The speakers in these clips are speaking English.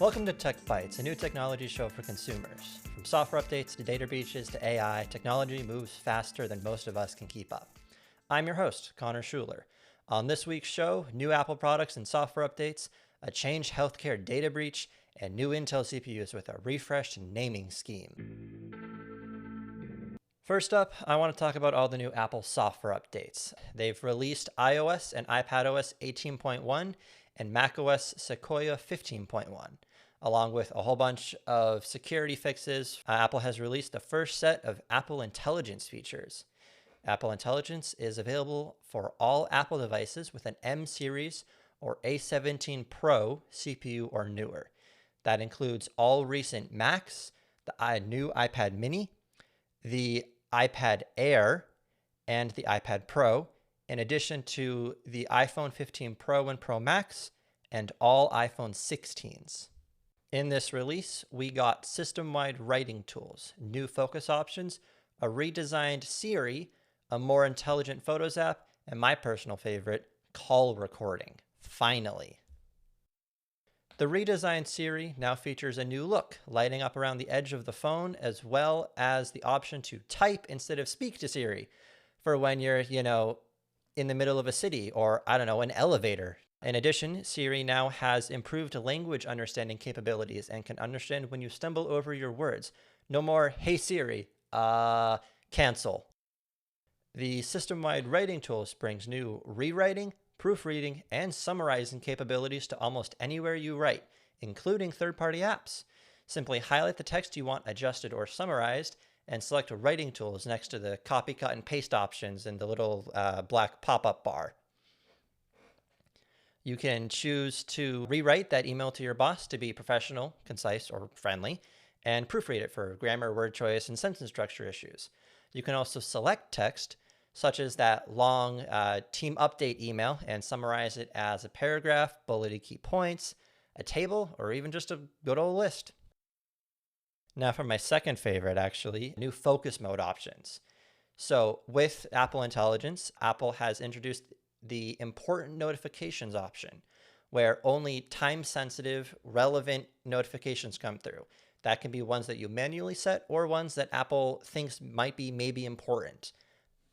Welcome to Tech Bytes, a new technology show for consumers. From software updates to data breaches to AI, technology moves faster than most of us can keep up. I'm your host, Connor Schuler. On this week's show, new Apple products and software updates, a Change Healthcare data breach, and new Intel CPUs with a refreshed naming scheme. First up, I want to talk about all the new Apple software updates. They've released iOS and iPadOS 18.1 and macOS Sequoia 15.1. Along with a whole bunch of security fixes, Apple has released the first set of Apple Intelligence features. Apple Intelligence is available for all Apple devices with an M series or A17 Pro CPU or newer. That includes all recent Macs, the new iPad mini, the iPad Air, and the iPad Pro, in addition to the iPhone 15 Pro and Pro Max, and all iPhone 16s. In this release, we got system-wide writing tools, new focus options, a redesigned Siri, a more intelligent Photos app, and my personal favorite, call recording. Finally. The redesigned Siri now features a new look, lighting up around the edge of the phone, as well as the option to type instead of speak to Siri for when you're, in the middle of a city or, an elevator. In addition, Siri now has improved language understanding capabilities and can understand when you stumble over your words. No more, hey Siri, cancel. The system-wide writing tools brings new rewriting, proofreading, and summarizing capabilities to almost anywhere you write, including third-party apps. Simply highlight the text you want adjusted or summarized and select writing tools next to the copy, cut, and paste options in the little black pop-up bar. You can choose to rewrite that email to your boss to be professional, concise, or friendly, and proofread it for grammar, word choice, and sentence structure issues. You can also select text, such as that long team update email, and summarize it as a paragraph, bulleted key points, a table, or even just a good old list. Now for my second favorite, actually, new focus mode options. So with Apple Intelligence, Apple has introduced the important notifications option, where only time-sensitive, relevant notifications come through. That can be ones that you manually set or ones that Apple thinks might be maybe important.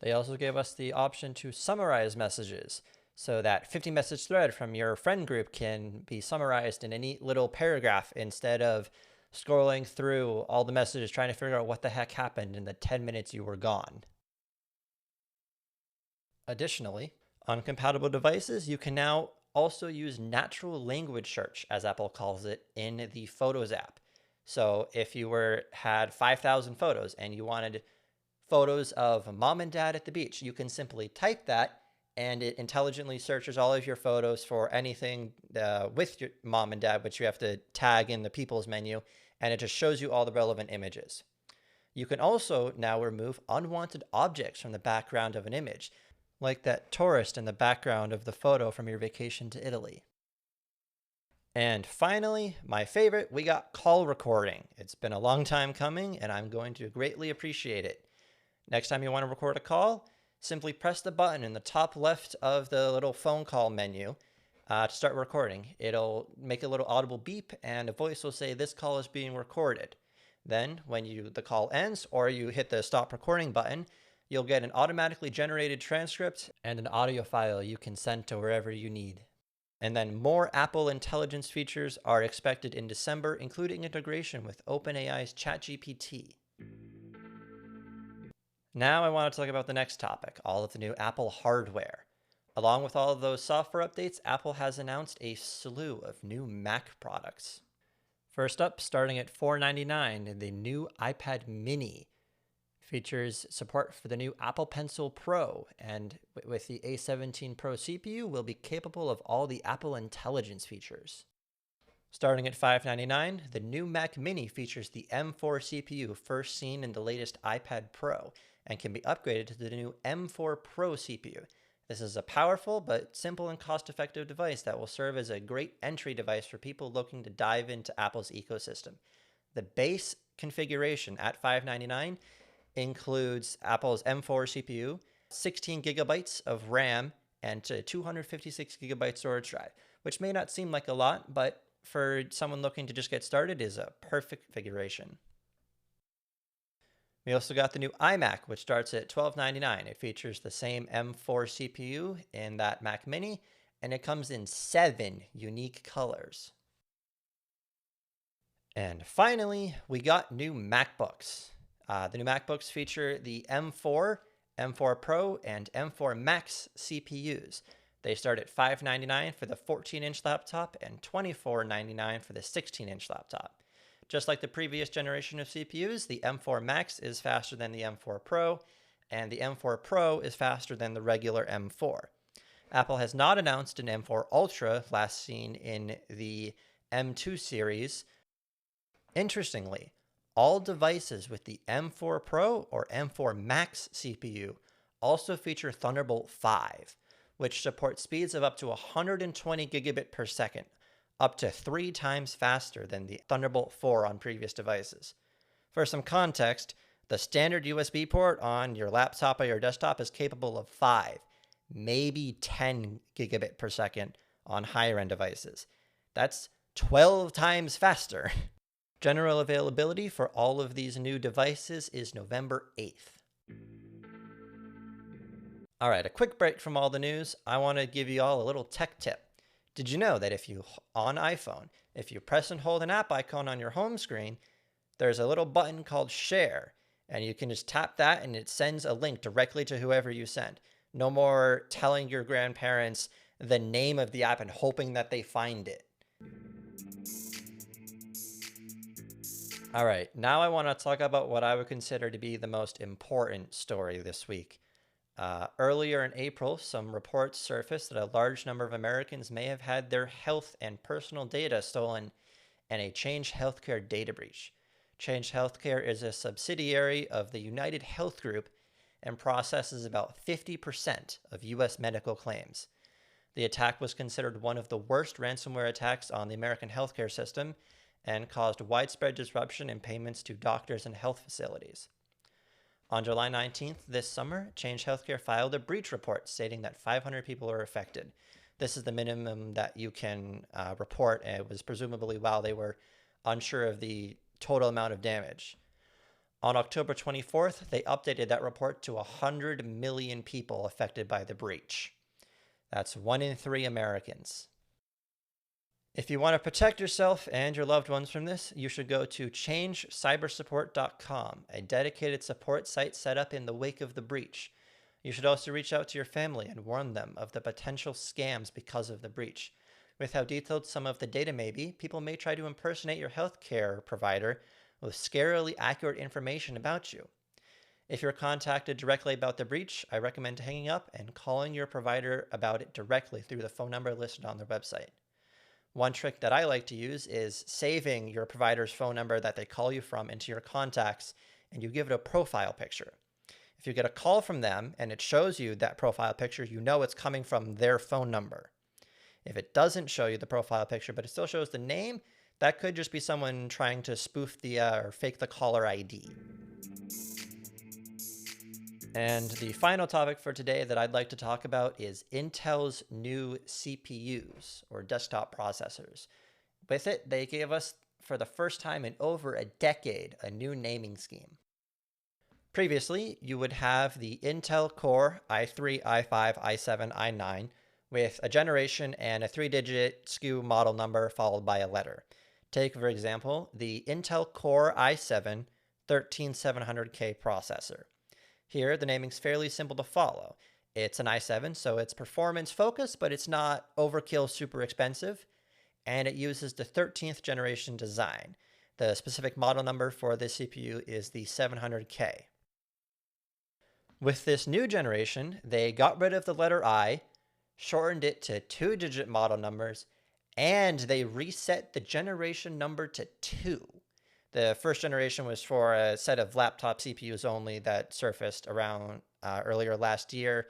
They also gave us the option to summarize messages, so that 50-message thread from your friend group can be summarized in a neat little paragraph instead of scrolling through all the messages trying to figure out what the heck happened in the 10 minutes you were gone. Additionally, on compatible devices, you can now also use natural language search, as Apple calls it, in the Photos app. So if you had 5,000 photos and you wanted photos of mom and dad at the beach, you can simply type that and it intelligently searches all of your photos for anything with your mom and dad, which you have to tag in the people's menu, and it just shows you all the relevant images. You can also now remove unwanted objects from the background of an image, like that tourist in the background of the photo from your vacation to Italy. And finally, my favorite, we got call recording. It's been a long time coming, and I'm going to greatly appreciate it. Next time you want to record a call, simply press the button in the top left of the little phone call menu to start recording. It'll make a little audible beep, and a voice will say, "This call is being recorded." Then, when the call ends, or you hit the stop recording button, you'll get an automatically generated transcript and an audio file you can send to wherever you need. And then more Apple Intelligence features are expected in December, including integration with OpenAI's ChatGPT. Now I want to talk about the next topic, all of the new Apple hardware. Along with all of those software updates, Apple has announced a slew of new Mac products. First up, starting at $499, the new iPad mini. Features support for the new Apple Pencil Pro, and with the A17 Pro CPU, will be capable of all the Apple Intelligence features. Starting at $599, the new Mac Mini features the M4 CPU first seen in the latest iPad Pro, and can be upgraded to the new M4 Pro CPU. This is a powerful but simple and cost-effective device that will serve as a great entry device for people looking to dive into Apple's ecosystem. The base configuration at $599 includes Apple's M4 CPU, 16 gigabytes of RAM, and a 256 gigabyte storage drive, which may not seem like a lot, but for someone looking to just get started is a perfect configuration. We also got the new iMac, which starts at $1299. It features the same M4 CPU in that Mac Mini, and it comes in 7 unique colors. And finally, we got new MacBooks. The new MacBooks feature the M4, M4 Pro, and M4 Max CPUs. They start at $599 for the 14-inch laptop and $2499 for the 16-inch laptop. Just like the previous generation of CPUs, the M4 Max is faster than the M4 Pro, and the M4 Pro is faster than the regular M4. Apple has not announced an M4 Ultra, last seen in the M2 series. Interestingly, all devices with the M4 Pro or M4 Max CPU also feature Thunderbolt 5, which supports speeds of up to 120 gigabit per second, up to 3 times faster than the Thunderbolt 4 on previous devices. For some context, the standard USB port on your laptop or your desktop is capable of 5, maybe 10 gigabit per second on higher end devices. That's 12 times faster. General availability for all of these new devices is November 8th. All right, a quick break from all the news. I want to give you all a little tech tip. Did you know that on iPhone, if you press and hold an app icon on your home screen, there's a little button called Share, and you can just tap that and it sends a link directly to whoever you send. No more telling your grandparents the name of the app and hoping that they find it. All right, now I want to talk about what I would consider to be the most important story this week. Earlier in April, some reports surfaced that a large number of Americans may have had their health and personal data stolen in a Change Healthcare data breach. Change Healthcare is a subsidiary of the United Health Group and processes about 50% of U.S. medical claims. The attack was considered one of the worst ransomware attacks on the American healthcare system and caused widespread disruption in payments to doctors and health facilities. On July 19th this summer, Change Healthcare filed a breach report stating that 500 people were affected. This is the minimum that you can report, and it was presumably while they were unsure of the total amount of damage. On October 24th, they updated that report to 100 million people affected by the breach. That's 1 in 3 Americans. If you want to protect yourself and your loved ones from this, you should go to changecybersupport.com, a dedicated support site set up in the wake of the breach. You should also reach out to your family and warn them of the potential scams because of the breach. With how detailed some of the data may be, people may try to impersonate your healthcare provider with scarily accurate information about you. If you're contacted directly about the breach, I recommend hanging up and calling your provider about it directly through the phone number listed on their website. One trick that I like to use is saving your provider's phone number that they call you from into your contacts, and you give it a profile picture. If you get a call from them and it shows you that profile picture, you know it's coming from their phone number. If it doesn't show you the profile picture, but it still shows the name, that could just be someone trying to spoof or fake the caller ID. And the final topic for today that I'd like to talk about is Intel's new CPUs, or desktop processors. With it, they gave us, for the first time in over a decade, a new naming scheme. Previously, you would have the Intel Core i3, i5, i7, i9 with a generation and a 3-digit SKU model number followed by a letter. Take, for example, the Intel Core i7 13700K processor. Here, the naming's fairly simple to follow. It's an i7, so it's performance focused, but it's not overkill super expensive. And it uses the 13th generation design. The specific model number for this CPU is the 700K. With this new generation, they got rid of the letter I, shortened it to 2-digit model numbers, and they reset the generation number to 2. The first generation was for a set of laptop CPUs only that surfaced around earlier last year.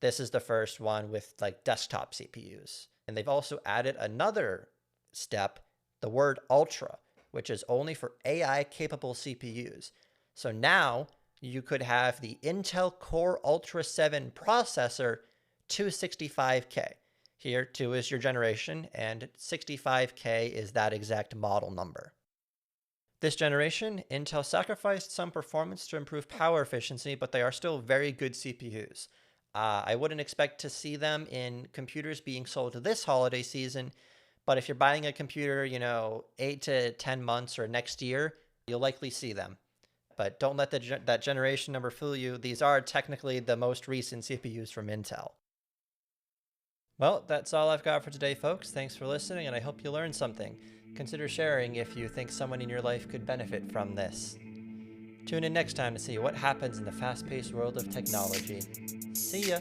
This is the first one with like desktop CPUs. And they've also added another step, the word ultra, which is only for AI capable CPUs. So now you could have the Intel Core Ultra 7 processor 265K. Here, 2 is your generation, and 65K is that exact model number. This generation, Intel sacrificed some performance to improve power efficiency, but they are still very good CPUs. I wouldn't expect to see them in computers being sold this holiday season, but if you're buying a computer, 8 to 10 months or next year, you'll likely see them. But don't let that generation number fool you. These are technically the most recent CPUs from Intel. Well, that's all I've got for today, folks. Thanks for listening, and I hope you learned something. Consider sharing if you think someone in your life could benefit from this. Tune in next time to see what happens in the fast-paced world of technology. See ya!